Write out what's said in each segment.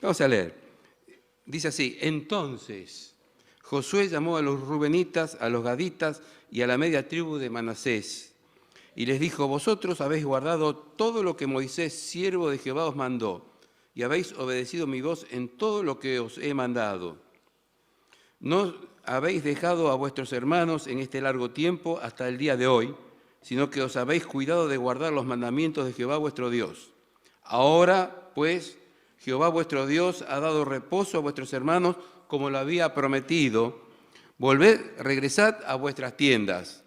Vamos a leer. Dice así: entonces Josué llamó a los rubenitas, a los gaditas y a la media tribu de Manasés, y les dijo: vosotros habéis guardado todo lo que Moisés, siervo de Jehová, os mandó, y habéis obedecido mi voz en todo lo que os he mandado. No habéis dejado a vuestros hermanos en este largo tiempo hasta el día de hoy, sino que os habéis cuidado de guardar los mandamientos de Jehová vuestro Dios. Ahora, pues, Jehová vuestro Dios ha dado reposo a vuestros hermanos como lo había prometido. Volved, regresad a vuestras tiendas,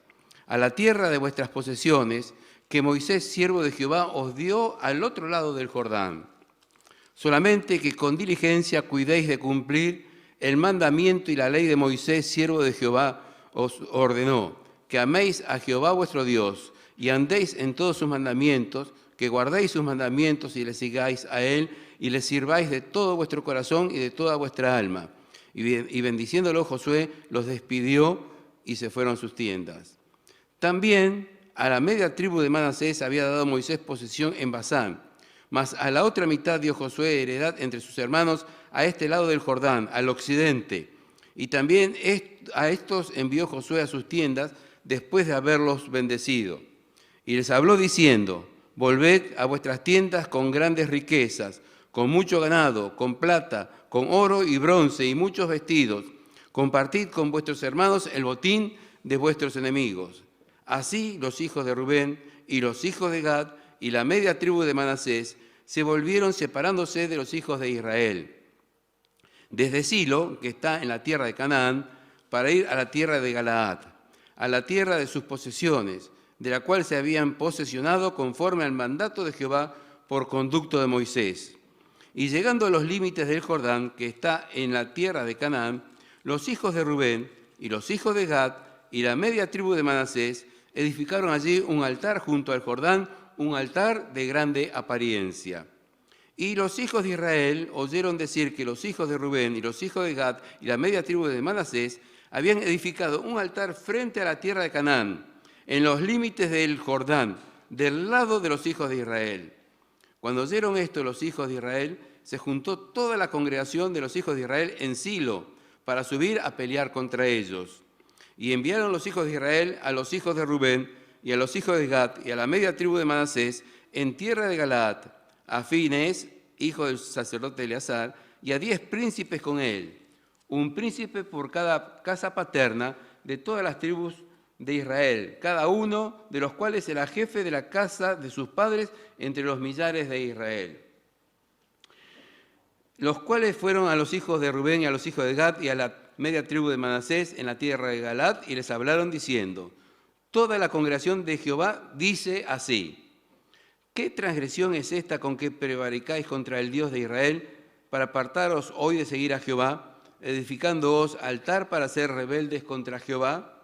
a la tierra de vuestras posesiones, que Moisés, siervo de Jehová, os dio al otro lado del Jordán. Solamente que con diligencia cuidéis de cumplir el mandamiento y la ley de Moisés, siervo de Jehová, os ordenó, que améis a Jehová vuestro Dios y andéis en todos sus mandamientos, que guardéis sus mandamientos y le sigáis a él y le sirváis de todo vuestro corazón y de toda vuestra alma. Y bendiciéndolo, Josué los despidió y se fueron a sus tiendas. También a la media tribu de Manasés había dado Moisés posesión en Basán, mas a la otra mitad dio Josué heredad entre sus hermanos a este lado del Jordán, al occidente. Y también a estos envió Josué a sus tiendas después de haberlos bendecido. Y les habló diciendo: volved a vuestras tiendas con grandes riquezas, con mucho ganado, con plata, con oro y bronce y muchos vestidos. Compartid con vuestros hermanos el botín de vuestros enemigos. Así los hijos de Rubén y los hijos de Gad y la media tribu de Manasés se volvieron separándose de los hijos de Israel, desde Silo, que está en la tierra de Canaán, para ir a la tierra de Galaad, a la tierra de sus posesiones, de la cual se habían posesionado conforme al mandato de Jehová por conducto de Moisés. Y llegando a los límites del Jordán, que está en la tierra de Canaán, los hijos de Rubén y los hijos de Gad y la media tribu de Manasés edificaron allí un altar junto al Jordán, un altar de grande apariencia. Y los hijos de Israel oyeron decir que los hijos de Rubén y los hijos de Gad y la media tribu de Manasés habían edificado un altar frente a la tierra de Canaán, en los límites del Jordán, del lado de los hijos de Israel. Cuando oyeron esto los hijos de Israel, se juntó toda la congregación de los hijos de Israel en Silo para subir a pelear contra ellos. Y enviaron los hijos de Israel a los hijos de Rubén y a los hijos de Gad y a la media tribu de Manasés en tierra de Galaad, a Finehés, hijo del sacerdote Eleazar, y a 10 príncipes con él, un príncipe por cada casa paterna de todas las tribus de Israel, cada uno de los cuales era jefe de la casa de sus padres entre los millares de Israel. Los cuales fueron a los hijos de Rubén y a los hijos de Gad y a la media tribu de Manasés en la tierra de Galaad, y les hablaron diciendo: toda la congregación de Jehová dice así: ¿qué transgresión es esta con que prevaricáis contra el Dios de Israel para apartaros hoy de seguir a Jehová, edificándoos altar para ser rebeldes contra Jehová?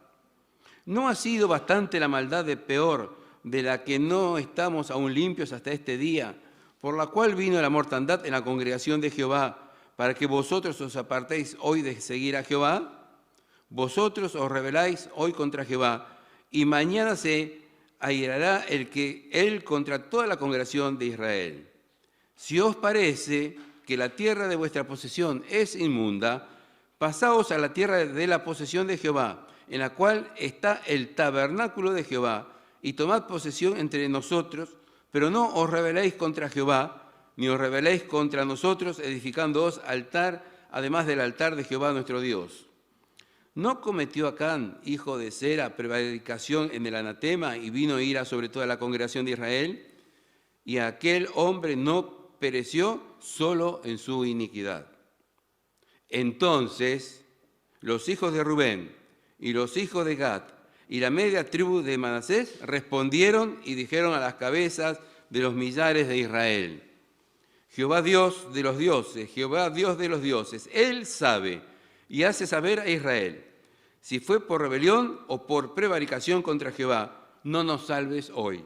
¿No ha sido bastante la maldad de Peor, de la que no estamos aún limpios hasta este día, por la cual vino la mortandad en la congregación de Jehová, para que vosotros os apartéis hoy de seguir a Jehová? Vosotros os rebeláis hoy contra Jehová, y mañana se airará él contra toda la congregación de Israel. Si os parece que la tierra de vuestra posesión es inmunda, pasaos a la tierra de la posesión de Jehová, en la cual está el tabernáculo de Jehová, y tomad posesión entre nosotros, pero no os rebeléis contra Jehová, ni os rebeléis contra nosotros, edificándoos altar, además del altar de Jehová nuestro Dios. ¿No cometió Acán, hijo de Zera, prevaricación en el anatema y vino ira sobre toda la congregación de Israel? Y aquel hombre no pereció solo en su iniquidad. Entonces los hijos de Rubén y los hijos de Gad y la media tribu de Manasés respondieron y dijeron a las cabezas de los millares de Israel: Jehová Dios de los dioses, Jehová Dios de los dioses, Él sabe y hace saber a Israel: si fue por rebelión o por prevaricación contra Jehová, no nos salves hoy.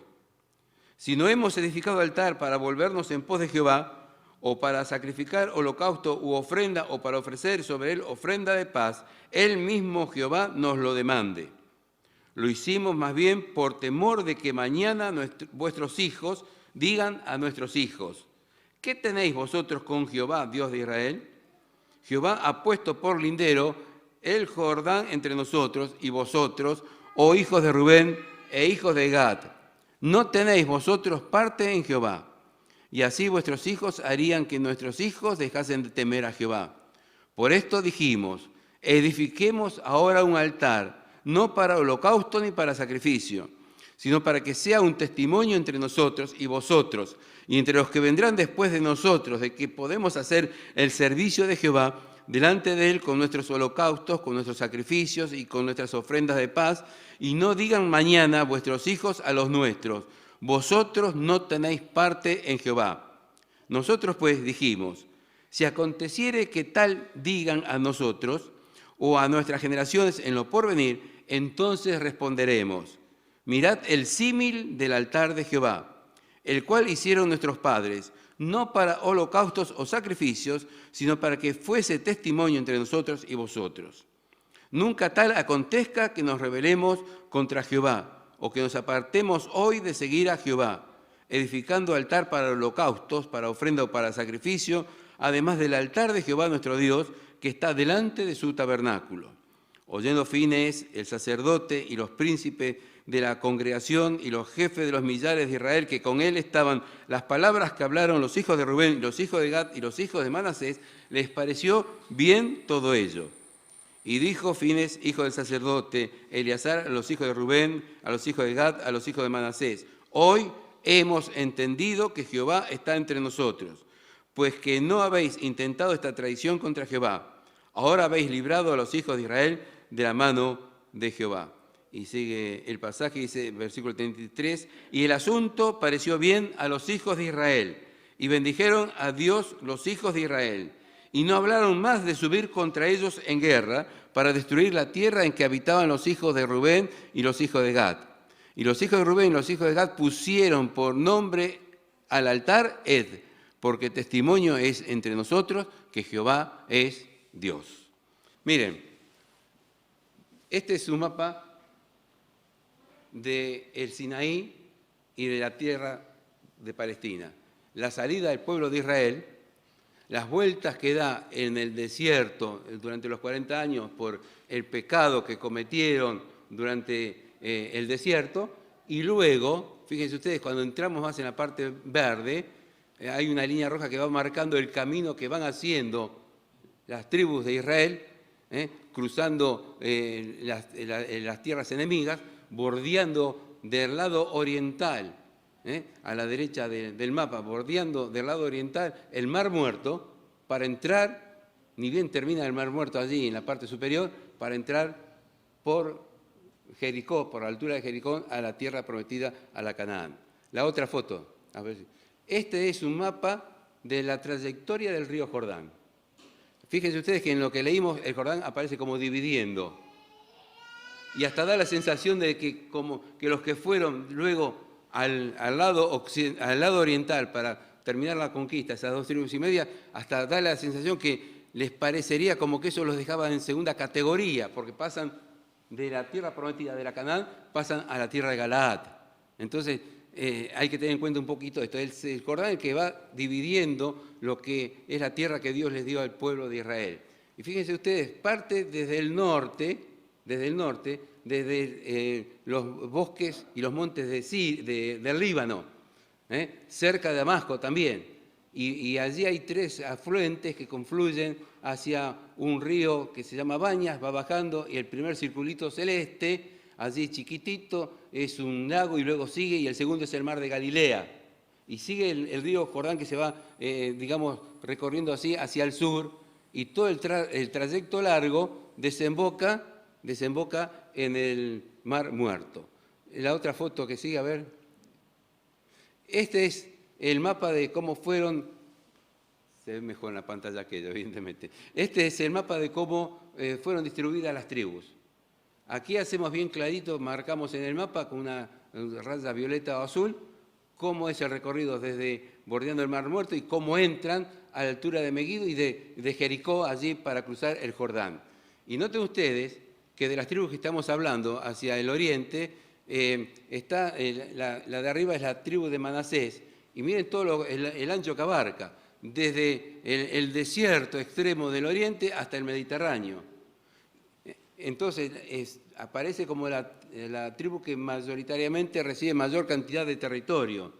Si no hemos edificado altar para volvernos en pos de Jehová, o para sacrificar holocausto u ofrenda, o para ofrecer sobre él ofrenda de paz, él mismo Jehová nos lo demande. Lo hicimos más bien por temor de que mañana vuestros hijos digan a nuestros hijos: ¿qué tenéis vosotros con Jehová, Dios de Israel? Jehová ha puesto por lindero el Jordán entre nosotros y vosotros, oh hijos de Rubén e hijos de Gad. No tenéis vosotros parte en Jehová. Y así vuestros hijos harían que nuestros hijos dejasen de temer a Jehová. Por esto dijimos, edifiquemos ahora un altar, no para holocausto ni para sacrificio, sino para que sea un testimonio entre nosotros y vosotros, y entre los que vendrán después de nosotros, de que podemos hacer el servicio de Jehová delante de él con nuestros holocaustos, con nuestros sacrificios y con nuestras ofrendas de paz, y no digan mañana vuestros hijos a los nuestros, vosotros no tenéis parte en Jehová. Nosotros pues dijimos, si aconteciere que tal digan a nosotros o a nuestras generaciones en lo porvenir, entonces responderemos, mirad el símil del altar de Jehová, el cual hicieron nuestros padres, no para holocaustos o sacrificios, sino para que fuese testimonio entre nosotros y vosotros. Nunca tal acontezca que nos rebelemos contra Jehová, o que nos apartemos hoy de seguir a Jehová, edificando altar para holocaustos, para ofrenda o para sacrificio, además del altar de Jehová nuestro Dios, que está delante de su tabernáculo. Oyendo Finees, el sacerdote, y los príncipes de la congregación y los jefes de los millares de Israel que con él estaban, las palabras que hablaron los hijos de Rubén, los hijos de Gad y los hijos de Manasés, les pareció bien todo ello. Y dijo Finees, hijo del sacerdote, Eleazar, a los hijos de Rubén, a los hijos de Gad, a los hijos de Manasés, hoy hemos entendido que Jehová está entre nosotros, pues que no habéis intentado esta traición contra Jehová, ahora habéis librado a los hijos de Israel de la mano de Jehová. Y sigue el pasaje, dice, versículo 33, y el asunto pareció bien a los hijos de Israel, y bendijeron a Dios los hijos de Israel, y no hablaron más de subir contra ellos en guerra para destruir la tierra en que habitaban los hijos de Rubén y los hijos de Gad. Y los hijos de Rubén y los hijos de Gad pusieron por nombre al altar Ed, porque testimonio es entre nosotros que Jehová es Dios. Miren, este es un mapa del Sinaí y de la tierra de Palestina. La salida del pueblo de Israel, las vueltas que da en el desierto durante los 40 años por el pecado que cometieron durante el desierto, y luego, fíjense ustedes, cuando entramos más en la parte verde, hay una línea roja que va marcando el camino que van haciendo las tribus de Israel, cruzando las tierras enemigas, bordeando del lado oriental, a la derecha del mapa, bordeando del lado oriental el Mar Muerto, para entrar, ni bien termina el Mar Muerto allí en la parte superior, para entrar por Jericó, por la altura de Jericó, a la tierra prometida, a la Canaán. La otra foto, a ver. Este es un mapa de la trayectoria del río Jordán. Fíjense ustedes que en lo que leímos, el Jordán aparece como dividiendo. Y hasta da la sensación de que, como que los que fueron luego al lado oriental para terminar la conquista, esas 2 tribus y media, hasta da la sensación que les parecería como que eso los dejaba en segunda categoría, porque pasan de la tierra prometida de la Canaán, pasan a la tierra de Galaad. Entonces, hay que tener en cuenta un poquito esto. Es el Jordán el que va dividiendo lo que es la tierra que Dios les dio al pueblo de Israel. Y fíjense ustedes, parte desde el norte, desde los bosques y los montes del Líbano, cerca de Damasco también. Y allí hay 3 afluentes que confluyen hacia un río que se llama Bañas, va bajando, y el primer circulito celeste, allí chiquitito, es un lago y luego sigue, y el segundo es el mar de Galilea. Y sigue el río Jordán que se va, digamos, recorriendo así hacia el sur, y todo el trayecto largo desemboca en el Mar Muerto. La otra foto que sigue, a ver. Este es el mapa de cómo fueron, se ve mejor en la pantalla que yo, evidentemente. Este es el mapa de cómo fueron distribuidas las tribus. Aquí hacemos bien clarito, marcamos en el mapa con una raya violeta o azul, cómo es el recorrido desde bordeando el Mar Muerto y cómo entran a la altura de Meguido y de Jericó allí para cruzar el Jordán. Y noten ustedes que de las tribus que estamos hablando hacia el oriente, la de arriba es la tribu de Manasés, y miren todo el ancho que abarca, desde el desierto extremo del oriente hasta el Mediterráneo. Entonces aparece como la tribu que mayoritariamente recibe mayor cantidad de territorio.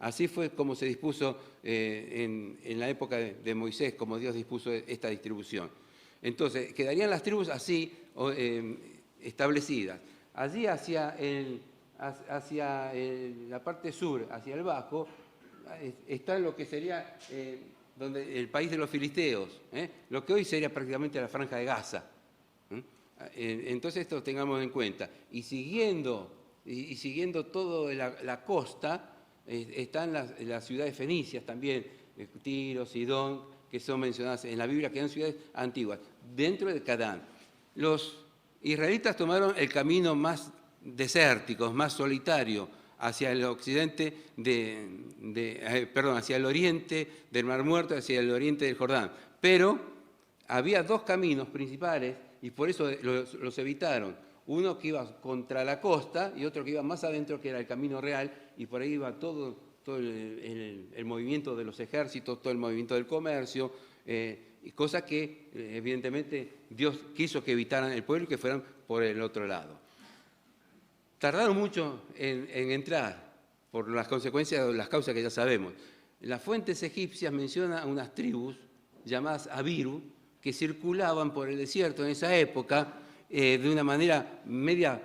Así fue como se dispuso en la época de Moisés, como Dios dispuso esta distribución. Entonces, quedarían las tribus así establecidas. Allí hacia la parte sur, hacia el bajo, está lo que sería el país de los filisteos, lo que hoy sería prácticamente la Franja de Gaza. Entonces esto tengamos en cuenta. Y siguiendo toda la costa, están las ciudades fenicias también, Tiro, Sidón, que son mencionadas en la Biblia, que eran ciudades antiguas, dentro de Canaán. Los israelitas tomaron el camino más desértico, más solitario, hacia el occidente hacia el oriente del Mar Muerto, hacia el oriente del Jordán. Pero había dos caminos principales y por eso los evitaron. Uno que iba contra la costa y otro que iba más adentro, que era el camino real, y por ahí iba todo el movimiento de los ejércitos, todo el movimiento del comercio, cosa que evidentemente Dios quiso que evitaran el pueblo y que fueran por el otro lado. Tardaron mucho en entrar por las consecuencias o las causas que ya sabemos. Las fuentes egipcias mencionan a unas tribus llamadas Abiru que circulaban por el desierto en esa época de una manera media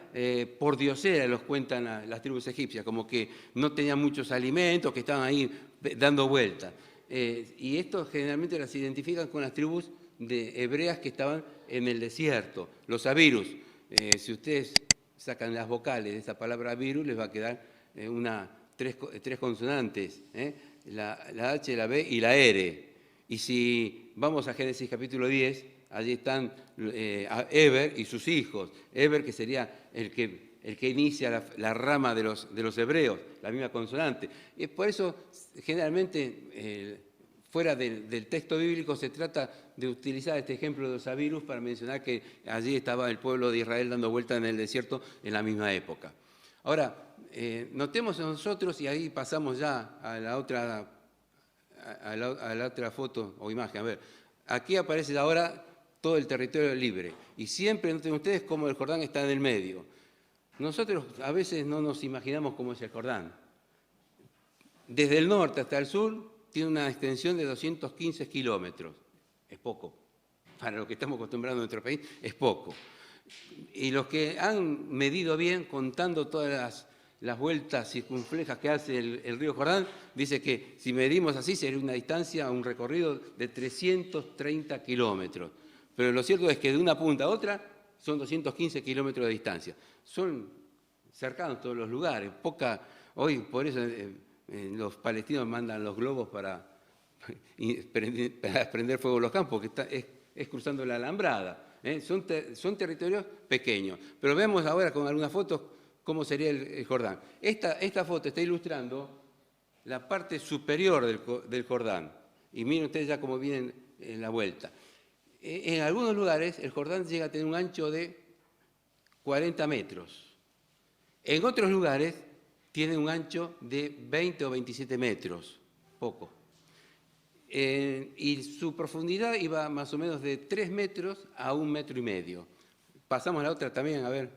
pordiosera, los cuentan las tribus egipcias, como que no tenían muchos alimentos, que estaban ahí dando vueltas. Y esto generalmente las identifican con las tribus hebreas que estaban en el desierto, los Abirus. Si ustedes sacan las vocales de esa palabra Abiru, les va a quedar tres consonantes, la H, la B y la R. Y si vamos a Génesis capítulo 10, allí están Eber y sus hijos. Eber, que sería el que inicia la rama de los hebreos, la misma consonante. Y por eso, generalmente, fuera del texto bíblico, se trata de utilizar este ejemplo de los Abirus para mencionar que allí estaba el pueblo de Israel dando vuelta en el desierto en la misma época. Ahora, notemos nosotros, y ahí pasamos ya a la otra foto o imagen. A ver, aquí aparece ahora todo el territorio libre. Y siempre noten ustedes cómo el Jordán está en el medio. Nosotros a veces no nos imaginamos cómo es el Jordán. Desde el norte hasta el sur tiene una extensión de 215 kilómetros. Es poco. Para lo que estamos acostumbrados en nuestro país, es poco. Y los que han medido bien, contando todas las vueltas circunflejas que hace el río Jordán, dice que si medimos así sería una distancia, un recorrido de 330 kilómetros. Pero lo cierto es que de una punta a otra son 215 kilómetros de distancia. Son cercanos todos los lugares. Hoy, por eso los palestinos mandan los globos para prender fuego en los campos, porque es cruzando la alambrada. Son territorios pequeños. Pero vemos ahora con algunas fotos cómo sería el Jordán. Esta foto está ilustrando la parte superior del Jordán. Y miren ustedes ya cómo vienen en la vuelta. En algunos lugares el Jordán llega a tener un ancho de 40 metros. En otros lugares tiene un ancho de 20 o 27 metros, poco. Y su profundidad iba más o menos de 3 metros a 1,5 metros. Pasamos a la otra también, a ver.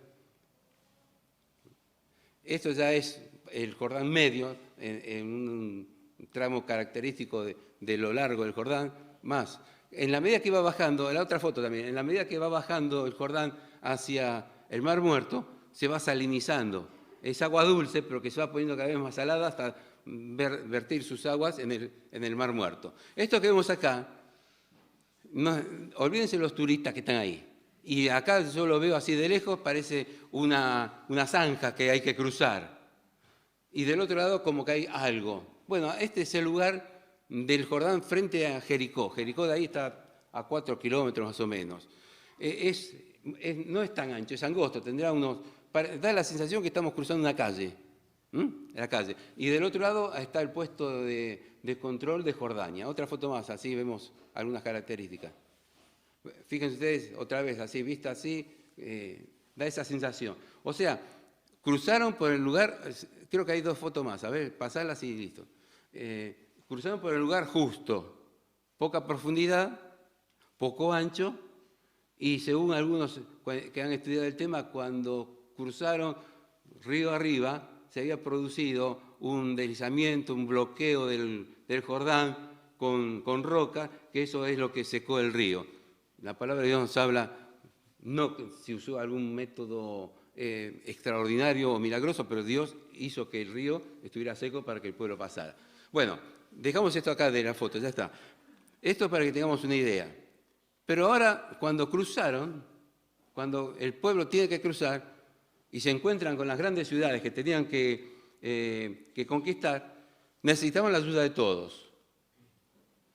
Esto ya es el Jordán medio, en un tramo característico de lo largo del Jordán, más. En la medida que va bajando, la otra foto también, en la medida que va bajando el Jordán hacia el Mar Muerto, se va salinizando. Es agua dulce, pero que se va poniendo cada vez más salada hasta vertir sus aguas en el Mar Muerto. Esto que vemos acá, olvídense los turistas que están ahí. Y acá yo lo veo así de lejos, parece una zanja que hay que cruzar. Y del otro lado como que hay algo. Bueno, este es el lugar del Jordán frente a Jericó. Jericó de ahí está a 4 kilómetros más o menos. No es tan ancho, es angosto, da la sensación que estamos cruzando una calle. La calle. Y del otro lado está el puesto de control de Jordania. Otra foto más, así vemos algunas características. Fíjense ustedes, otra vez, así, vista así, da esa sensación. O sea, cruzaron por el lugar, creo que hay 2 fotos más, a ver, pasarlas y listo. cruzaron por el lugar justo, poca profundidad, poco ancho, y según algunos que han estudiado el tema, cuando cruzaron río arriba, se había producido un deslizamiento, un bloqueo del Jordán con roca, que eso es lo que secó el río. La palabra de Dios nos habla, no si usó algún método extraordinario o milagroso, pero Dios hizo que el río estuviera seco para que el pueblo pasara. Bueno, dejamos esto acá de la foto, ya está. Esto es para que tengamos una idea. Pero ahora, cuando cruzaron, cuando el pueblo tiene que cruzar y se encuentran con las grandes ciudades que tenían que conquistar, necesitaban la ayuda de todos.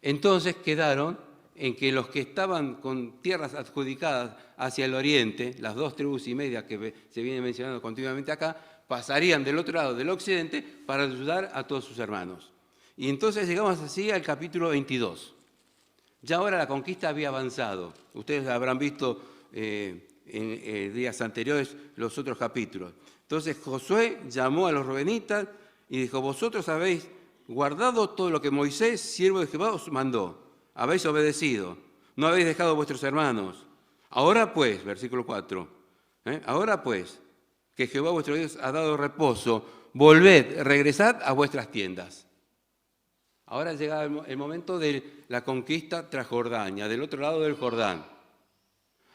Entonces quedaron en que los que estaban con tierras adjudicadas hacia el oriente, las 2 tribus y media que se vienen mencionando continuamente acá, pasarían del otro lado del occidente para ayudar a todos sus hermanos. Y entonces llegamos así al capítulo 22. Ya ahora la conquista había avanzado. Ustedes habrán visto en días anteriores los otros capítulos. Entonces Josué llamó a los rubenitas y dijo, vosotros habéis guardado todo lo que Moisés, siervo de Jehová, os mandó. Habéis obedecido, no habéis dejado a vuestros hermanos. Ahora pues, versículo 4, ahora pues, que Jehová vuestro Dios ha dado reposo, volved, regresad a vuestras tiendas. Ahora llega el momento de la conquista transjordania, del otro lado del Jordán.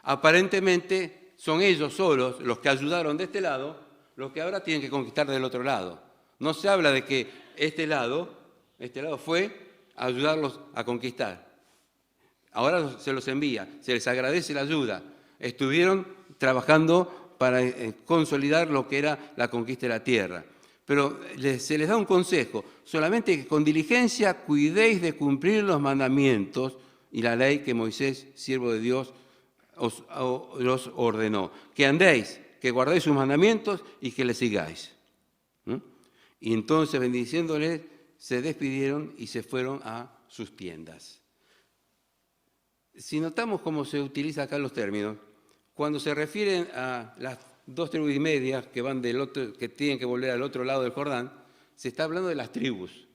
Aparentemente son ellos solos, los que ayudaron de este lado, los que ahora tienen que conquistar del otro lado. No se habla de que este lado fue a ayudarlos a conquistar. Ahora se los envía, se les agradece la ayuda. Estuvieron trabajando para consolidar lo que era la conquista de la tierra. Pero se les da un consejo, solamente que con diligencia cuidéis de cumplir los mandamientos y la ley que Moisés, siervo de Dios, os ordenó. Que andéis, que guardéis sus mandamientos y que les sigáis. Y entonces, bendiciéndoles, se despidieron y se fueron a sus tiendas. Si notamos cómo se utiliza acá los términos, cuando se refieren a las 2 tribus y media que van que tienen que volver al otro lado del Jordán, se está hablando de las tribus.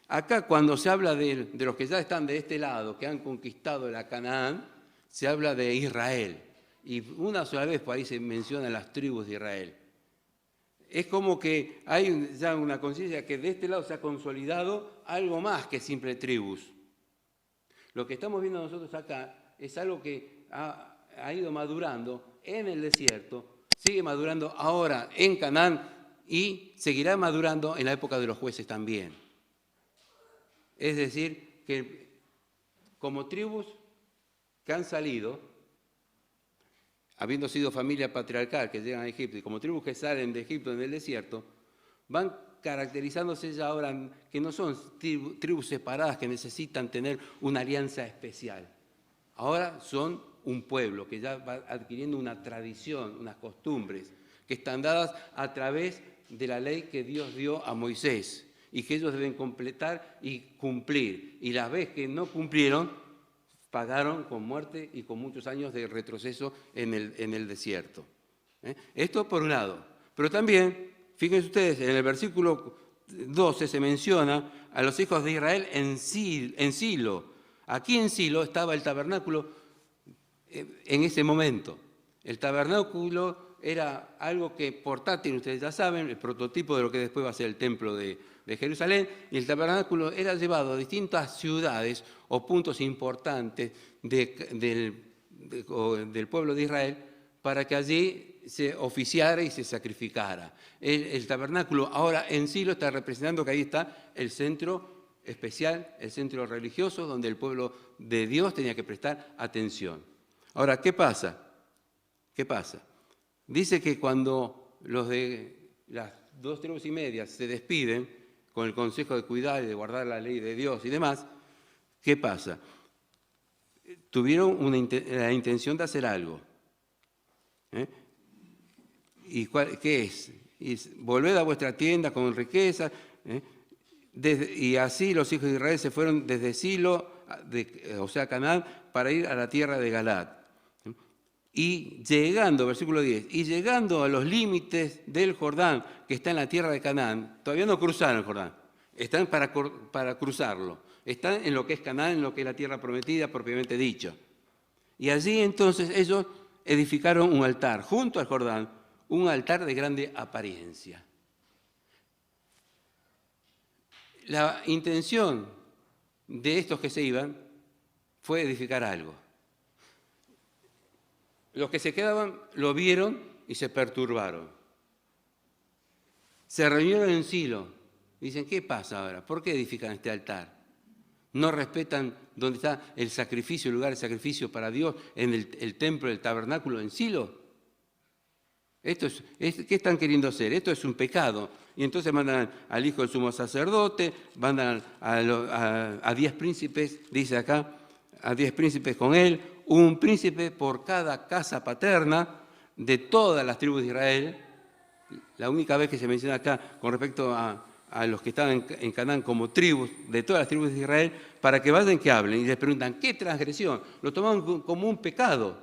Acá cuando se habla de los que ya están de este lado, que han conquistado la Canaán, se habla de Israel. Y una sola vez por ahí se mencionan las tribus de Israel. Es como que hay ya una conciencia que de este lado se ha consolidado algo más que simple tribus. Lo que estamos viendo nosotros acá es algo que ha ido madurando en el desierto, sigue madurando ahora en Canaán y seguirá madurando en la época de los jueces también. Es decir, que como tribus que han salido, habiendo sido familia patriarcal que llegan a Egipto, y como tribus que salen de Egipto en el desierto, van caracterizándose ya ahora que no son tribus separadas que necesitan tener una alianza especial. Ahora son un pueblo que ya va adquiriendo una tradición, unas costumbres que están dadas a través de la ley que Dios dio a Moisés y que ellos deben completar y cumplir. Y las veces que no cumplieron, pagaron con muerte y con muchos años de retroceso en el desierto. Esto por un lado. Pero también, fíjense ustedes, en el versículo 12 se menciona a los hijos de Israel en Silo. Aquí en Silo estaba el tabernáculo en ese momento. El tabernáculo era algo que portátil, ustedes ya saben, el prototipo de lo que después va a ser el templo de Jerusalén, y el tabernáculo era llevado a distintas ciudades o puntos importantes del pueblo de Israel para que allí se oficiara y se sacrificara. El tabernáculo ahora en sí lo está representando, que ahí está el centro especial, el centro religioso, donde el pueblo de Dios tenía que prestar atención. Ahora, ¿qué pasa? ¿Qué pasa? Dice que cuando los de las 2 tribus y media se despiden con el consejo de cuidar y de guardar la ley de Dios y demás, ¿qué pasa? Tuvieron la intención de hacer algo. ¿Y qué es? Volved a vuestra tienda con riqueza. Y así los hijos de Israel se fueron desde Silo, o sea, Canaán, para ir a la tierra de Galaad. Y llegando, versículo 10, y llegando a los límites del Jordán, que está en la tierra de Canaán, todavía no cruzaron el Jordán, Están para cruzarlo. Están en lo que es Canaán, en lo que es la tierra prometida, propiamente dicho. Y allí entonces ellos edificaron un altar, junto al Jordán, un altar de grande apariencia. La intención de estos que se iban fue edificar algo. Los que se quedaban lo vieron y se perturbaron. Se reunieron en Silo. Dicen, ¿qué pasa ahora? ¿Por qué edifican este altar? ¿No respetan donde está el sacrificio, el lugar de sacrificio para Dios, en el templo, el tabernáculo en Silo? ¿Qué están queriendo hacer? Esto es un pecado. Y entonces mandan al hijo del sumo sacerdote, mandan a 10 príncipes, dice acá, a 10 príncipes con él, un príncipe por cada casa paterna de todas las tribus de Israel. La única vez que se menciona acá con respecto a los que estaban en Canaán como tribus, de todas las tribus de Israel, para que vayan que hablen y les preguntan, ¿qué transgresión? Lo tomaban como un pecado.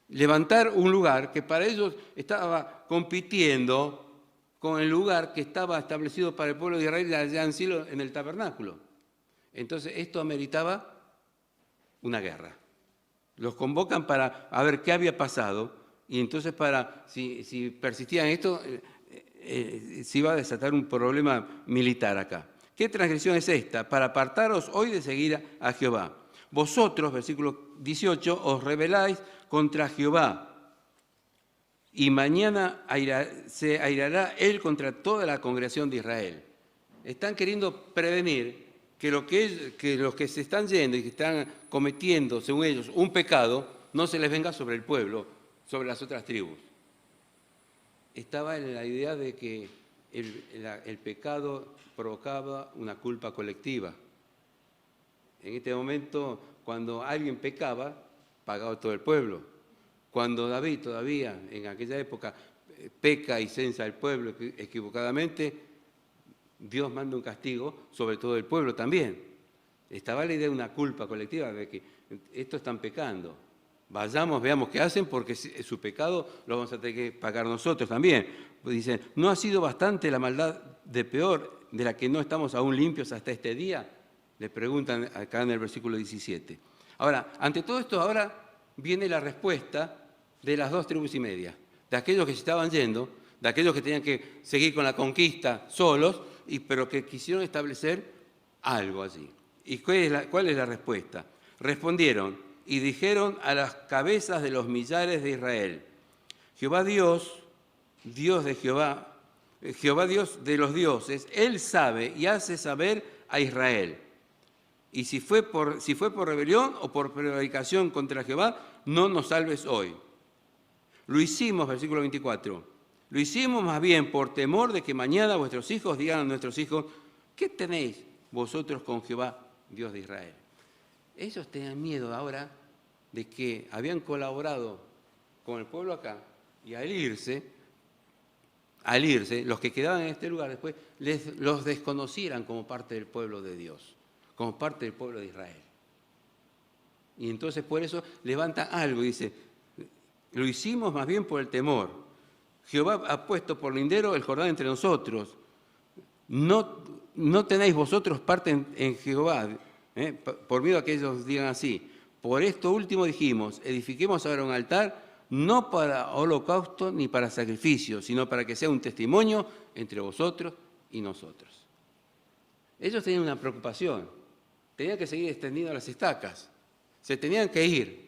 Levantar un lugar que para ellos estaba compitiendo con el lugar que estaba establecido para el pueblo de Israel allá en Silo, en el tabernáculo. Entonces esto ameritaba una guerra. Los convocan para ver qué había pasado y entonces si persistían en esto, se iba a desatar un problema militar acá. ¿Qué transgresión es esta? Para apartaros hoy de seguir a Jehová. Vosotros, versículo 18, os rebeláis contra Jehová, y mañana se airará él contra toda la congregación de Israel. Están queriendo prevenir que los que se están yendo y que están cometiendo, según ellos, un pecado, no se les venga sobre el pueblo, sobre las otras tribus. Estaba en la idea de que el pecado provocaba una culpa colectiva. En este momento, cuando alguien pecaba, pagaba todo el pueblo. Cuando David todavía, en aquella época, peca y censa al pueblo equivocadamente, Dios manda un castigo sobre todo el pueblo también. Estaba la idea de una culpa colectiva, de que estos están pecando. Vayamos, veamos qué hacen, porque su pecado lo vamos a tener que pagar nosotros también. Pues dicen, ¿no ha sido bastante la maldad de peor, de la que no estamos aún limpios hasta este día? Le preguntan acá en el versículo 17. Ahora, ante todo esto, ahora viene la respuesta de las 2 tribus y media, de aquellos que se estaban yendo, de aquellos que tenían que seguir con la conquista solos, pero que quisieron establecer algo allí. ¿Y cuál es la respuesta? Respondieron y dijeron a las cabezas de los millares de Israel, Jehová Dios, Dios de Jehová, Jehová Dios de los dioses, Él sabe y hace saber a Israel. Y si fue por rebelión o por prevaricación contra Jehová, no nos salves hoy. Lo hicimos, versículo 24, lo hicimos más bien por temor de que mañana vuestros hijos digan a nuestros hijos, ¿qué tenéis vosotros con Jehová, Dios de Israel? Ellos tenían miedo ahora de que habían colaborado con el pueblo acá y al irse, los que quedaban en este lugar después, los desconocieran como parte del pueblo de Dios, como parte del pueblo de Israel. Y entonces por eso levanta algo y dice, lo hicimos más bien por el temor. Jehová ha puesto por lindero el Jordán entre nosotros. No tenéis vosotros parte en Jehová, por miedo a que ellos digan así. Por esto último dijimos, edifiquemos ahora un altar, no para holocausto ni para sacrificio, sino para que sea un testimonio entre vosotros y nosotros. Ellos tenían una preocupación, tenían que seguir extendiendo las estacas, se tenían que ir.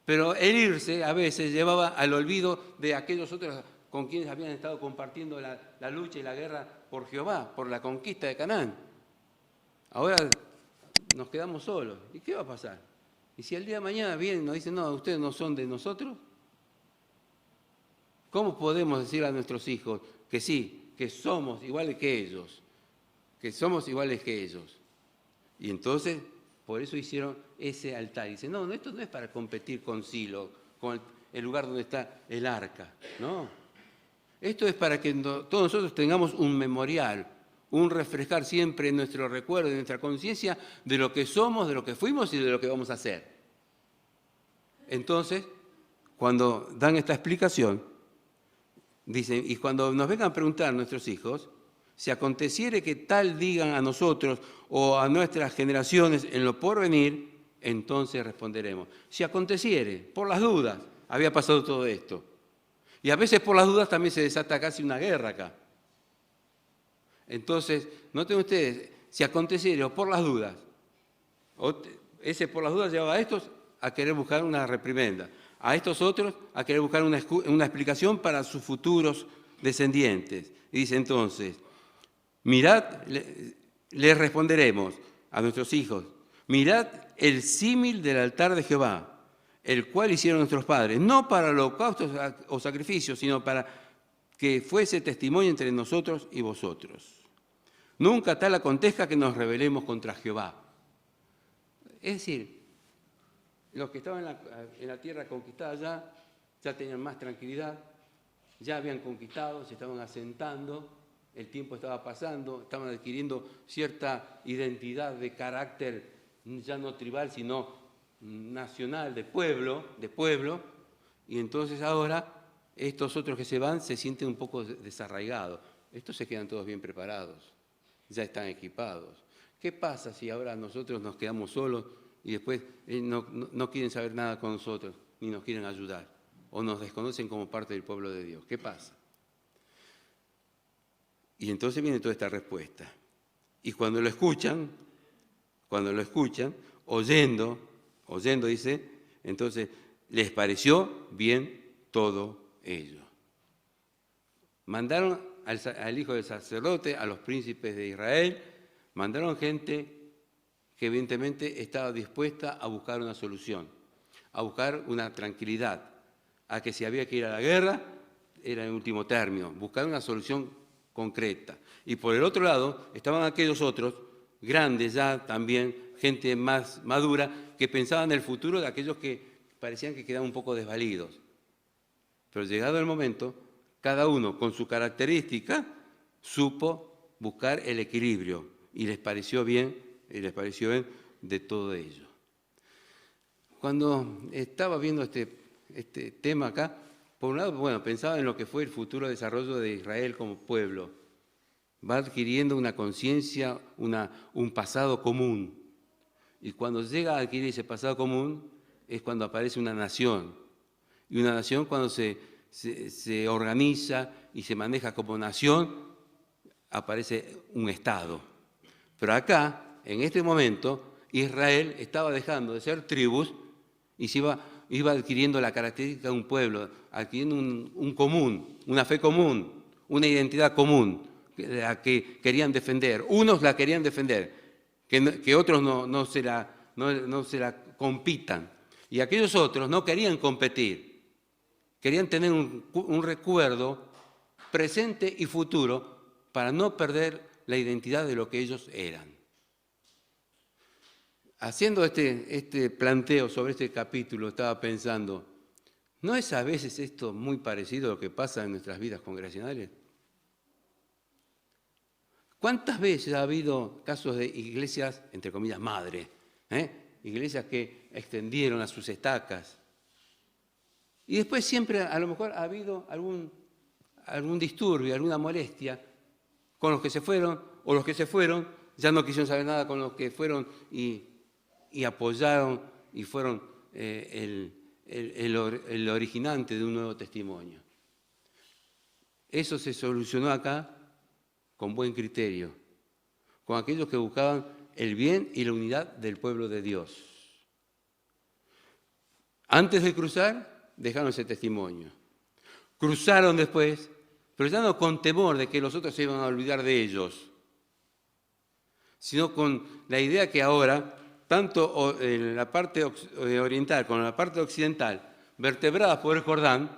Pero el irse a veces llevaba al olvido de aquellos otros con quienes habían estado compartiendo la lucha y la guerra por Jehová, por la conquista de Canaán. Ahora nos quedamos solos. ¿Y qué va a pasar? ¿Y si el día de mañana vienen y nos dicen, no, ustedes no son de nosotros? ¿Cómo podemos decir a nuestros hijos que sí, que somos iguales que ellos? Que somos iguales que ellos. Y entonces, por eso hicieron ese altar. Y dicen, no, esto no es para competir con Silo, con el lugar donde está el arca. No. Esto es para que todos nosotros tengamos un memorial, un refrescar siempre en nuestro recuerdo, en nuestra conciencia, de lo que somos, de lo que fuimos y de lo que vamos a hacer. Entonces, cuando dan esta explicación, dicen, y cuando nos vengan a preguntar nuestros hijos, si aconteciere que tal digan a nosotros o a nuestras generaciones en lo porvenir, entonces responderemos. Si aconteciere, por las dudas, había pasado todo esto. Y a veces por las dudas también se desata casi una guerra acá. Entonces, noten ustedes, si aconteciere o por las dudas, ese por las dudas llevaba a estos a querer buscar una reprimenda, a estos otros a querer buscar una explicación para sus futuros descendientes. Y dice entonces, mirad, les responderemos a nuestros hijos, mirad el símil del altar de Jehová, el cual hicieron nuestros padres, no para holocaustos o sacrificios, sino para que fuese testimonio entre nosotros y vosotros. Nunca tal acontezca que nos rebelemos contra Jehová. Es decir, los que estaban en la tierra conquistada ya tenían más tranquilidad, ya habían conquistado, se estaban asentando, el tiempo estaba pasando, estaban adquiriendo cierta identidad de carácter ya no tribal, sino nacional, de pueblo, y entonces ahora estos otros que se van se sienten un poco desarraigados. Estos se quedan todos bien preparados, ya están equipados. ¿Qué pasa si ahora nosotros nos quedamos solos y después no quieren saber nada con nosotros, ni nos quieren ayudar, o nos desconocen como parte del pueblo de Dios? ¿Qué pasa? Y entonces viene toda esta respuesta. Y cuando lo escuchan, oyendo dice, entonces les pareció bien todo ello. Mandaron al hijo del sacerdote, a los príncipes de Israel, mandaron gente que evidentemente estaba dispuesta a buscar una solución, a buscar una tranquilidad, a que si había que ir a la guerra, era en último término, buscar una solución concreta. Y por el otro lado estaban aquellos otros, grandes ya también, gente más madura, que pensaban en el futuro de aquellos que parecían que quedaban un poco desvalidos. Pero llegado el momento, cada uno con su característica supo buscar el equilibrio y les pareció bien de todo ello. Cuando estaba viendo este tema acá, por un lado, pensaba en lo que fue el futuro desarrollo de Israel como pueblo. Va adquiriendo una conciencia, un pasado común. Y cuando llega a adquirir ese pasado común, es cuando aparece una nación. Y una nación cuando se organiza y se maneja como nación, aparece un Estado. Pero acá, en este momento, Israel estaba dejando de ser tribus y se iba adquiriendo la característica de un pueblo, adquiriendo un común, una fe común, una identidad común, la que querían defender. Unos la querían defender, que otros no se la compitan. Y aquellos otros no querían competir, querían tener un recuerdo presente y futuro para no perder la identidad de lo que ellos eran. Haciendo este planteo sobre este capítulo, estaba pensando, ¿no es a veces esto muy parecido a lo que pasa en nuestras vidas congregacionales? ¿Cuántas veces ha habido casos de iglesias, entre comillas, madre, iglesias que extendieron a sus estacas? Y después siempre a lo mejor ha habido algún disturbio, alguna molestia con los que se fueron, o los que se fueron ya no quisieron saber nada con los que fueron y apoyaron y fueron el originante de un nuevo testimonio. Eso se solucionó acá con buen criterio, con aquellos que buscaban el bien y la unidad del pueblo de Dios. Antes de cruzar, dejaron ese testimonio. Cruzaron después, pero ya no con temor de que los otros se iban a olvidar de ellos, sino con la idea que ahora, tanto en la parte oriental como en la parte occidental, vertebradas por el Jordán,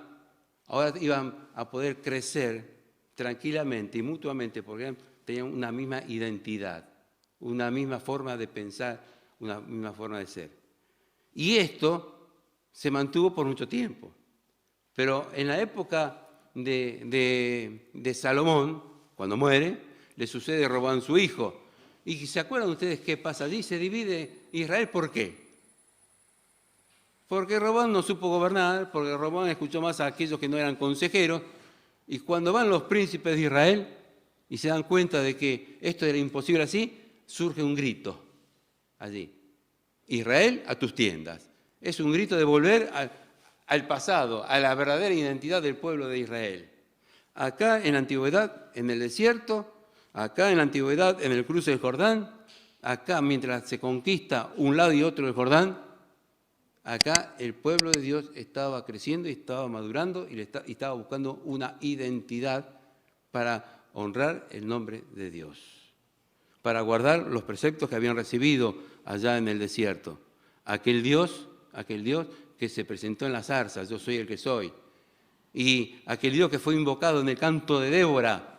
ahora iban a poder crecer tranquilamente y mutuamente porque tenían una misma identidad, una misma forma de pensar, una misma forma de ser. Y esto se mantuvo por mucho tiempo. Pero en la época de Salomón, cuando muere, le sucede Roboam su hijo. ¿Y se acuerdan ustedes qué pasa allí? Se divide Israel, ¿por qué? Porque Roboam no supo gobernar, porque Roboam escuchó más a aquellos que no eran consejeros, y cuando van los príncipes de Israel y se dan cuenta de que esto era imposible así, surge un grito allí. Israel, a tus tiendas. Es un grito de volver al pasado, a la verdadera identidad del pueblo de Israel. Acá en la antigüedad, en el desierto, acá en la antigüedad, en el cruce del Jordán, acá mientras se conquista un lado y otro del Jordán, acá el pueblo de Dios estaba creciendo y estaba madurando y estaba buscando una identidad para honrar el nombre de Dios, para guardar los preceptos que habían recibido allá en el desierto. Aquel Dios que se presentó en las zarzas, yo soy el que soy. Y aquel Dios que fue invocado en el canto de Débora.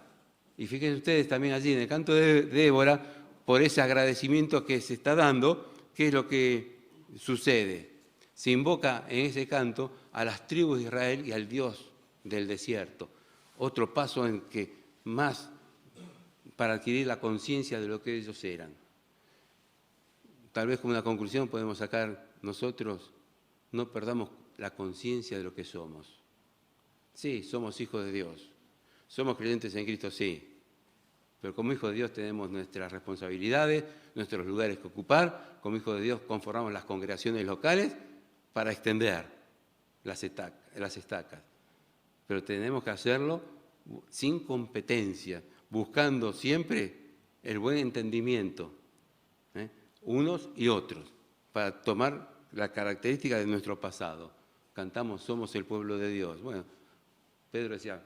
Y fíjense ustedes también allí en el canto de Débora, por ese agradecimiento que se está dando, ¿qué es lo que sucede? Se invoca en ese canto a las tribus de Israel y al Dios del desierto. Otro paso en que más para adquirir la conciencia de lo que ellos eran. Tal vez como una conclusión podemos sacar nosotros, no perdamos la conciencia de lo que somos. Sí, somos hijos de Dios, somos creyentes en Cristo, sí, pero como hijos de Dios tenemos nuestras responsabilidades, nuestros lugares que ocupar, como hijos de Dios conformamos las congregaciones locales para extender las estacas, pero tenemos que hacerlo sin competencia, buscando siempre el buen entendimiento, unos y otros, para tomar la característica de nuestro pasado. Cantamos, somos el pueblo de Dios. Bueno, Pedro decía,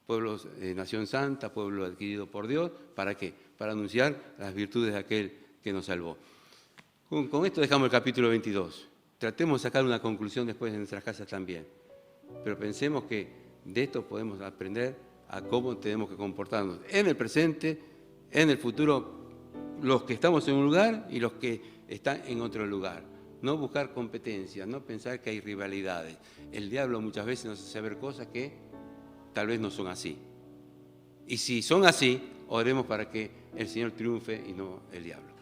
pueblo, nación santa, pueblo adquirido por Dios, ¿para qué? Para anunciar las virtudes de aquel que nos salvó. Con esto dejamos el capítulo 22. Tratemos de sacar una conclusión después en nuestras casas también. Pero pensemos que de esto podemos aprender a cómo tenemos que comportarnos en el presente, en el futuro, los que estamos en un lugar y los que están en otro lugar. No buscar competencias, no pensar que hay rivalidades. El diablo muchas veces nos hace ver cosas que tal vez no son así. Y si son así, oremos para que el Señor triunfe y no el diablo.